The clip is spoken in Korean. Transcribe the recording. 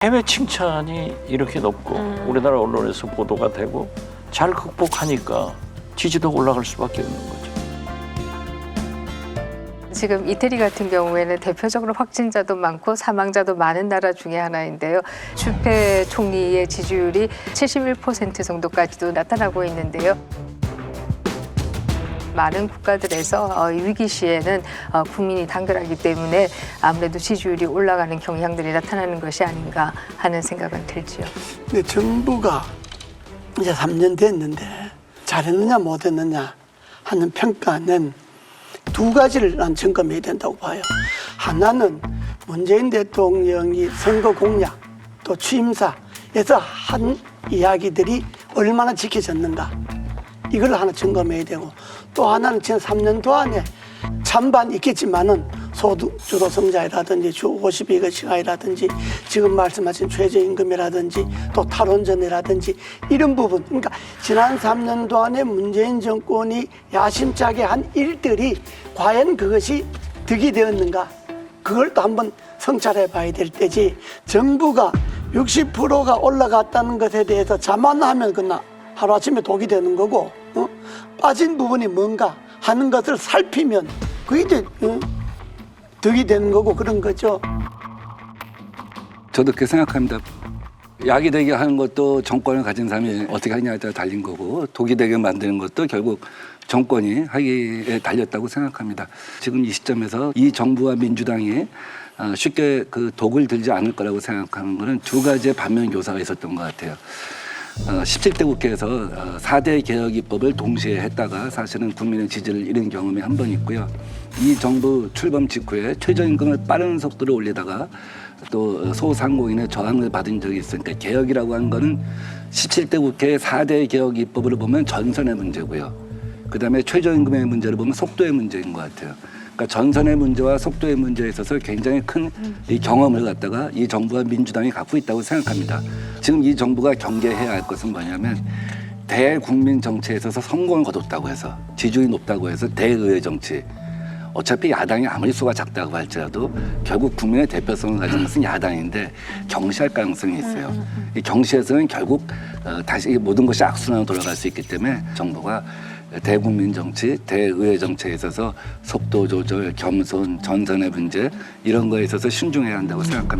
해외 칭찬이 이렇게 높고 우리나라 언론에서 보도가 되고 잘 극복하니까 지지도가 올라갈 수밖에 없는 거죠. 지금 이태리 같은 경우에는 대표적으로 확진자도 많고 사망자도 많은 나라 중에 하나인데요. 주페 총리의 지지율이 71% 정도까지도 나타나고 있는데요. 많은 국가들에서 위기 시에는 국민이 단결하기 때문에 아무래도 지지율이 올라가는 경향들이 나타나는 것이 아닌가 하는 생각은 들지요. 근데 정부가 이제 3년 됐는데 잘했느냐 못했느냐 하는 평가는 두 가지를 난 점검해야 된다고 봐요. 하나는 문재인 대통령이 선거 공약 또 취임사에서 한 이야기들이 얼마나 지켜졌는가 이걸 하나 점검해야 되고, 또 하나는 지난 3년 동안에 찬반 있겠지만은 소득주도 성장이라든지 주 52가 시간이라든지 지금 말씀하신 최저임금이라든지 또 탈원전이라든지 이런 부분, 그러니까 지난 3년 동안에 문재인 정권이 야심차게 한 일들이 과연 그것이 득이 되었는가, 그걸 또 한번 성찰해 봐야 될 때지, 정부가 60%가 올라갔다는 것에 대해서 자만하면 그나 하루아침에 독이 되는 거고, 빠진 부분이 뭔가 하는 것을 살피면 그게 이제 득이 되는 거고 그런 거죠. 저도 그렇게 생각합니다. 약이 되게 하는 것도 정권을 가진 사람이 어떻게 하냐에 따라 달린 거고, 독이 되게 만드는 것도 결국 정권이 하기에 달렸다고 생각합니다. 지금 이 시점에서 이 정부와 민주당이 쉽게 그 독을 들지 않을 거라고 생각하는 것은 두 가지의 반면 교사가 있었던 것 같아요. 17대 국회에서 4대 개혁 입법을 동시에 했다가 사실은 국민의 지지를 잃은 경험이 한 번 있고요. 이 정부 출범 직후에 최저임금을 빠른 속도로 올리다가 또 소상공인의 저항을 받은 적이 있으니까 개혁이라고 하는 거는 17대 국회의 4대 개혁 입법으로 보면 전선의 문제고요. 그다음에 최저임금의 문제를 보면 속도의 문제인 것 같아요. 그러니까 전선의 문제와 속도의 문제에 있어서 굉장히 큰 이 경험을 갖다가 이 정부와 민주당이 갖고 있다고 생각합니다. 지금 이 정부가 경계해야 할 것은 뭐냐면 대국민 정치에 있어서 성공을 거뒀다고 해서 지지율이 높다고 해서 대의회 정치. 어차피 야당이 아무리 수가 작다고 할지라도 결국 국민의 대표성을 가진 것은 야당인데 경시할 가능성이 있어요. 이 경시에서는 결국 다시 모든 것이 악순환으로 돌아갈 수 있기 때문에 정부가 대국민 정치, 대의회 정치에 있어서 속도 조절, 겸손, 전선의 문제 이런 거에 있어서 신중해야 한다고 생각합니다.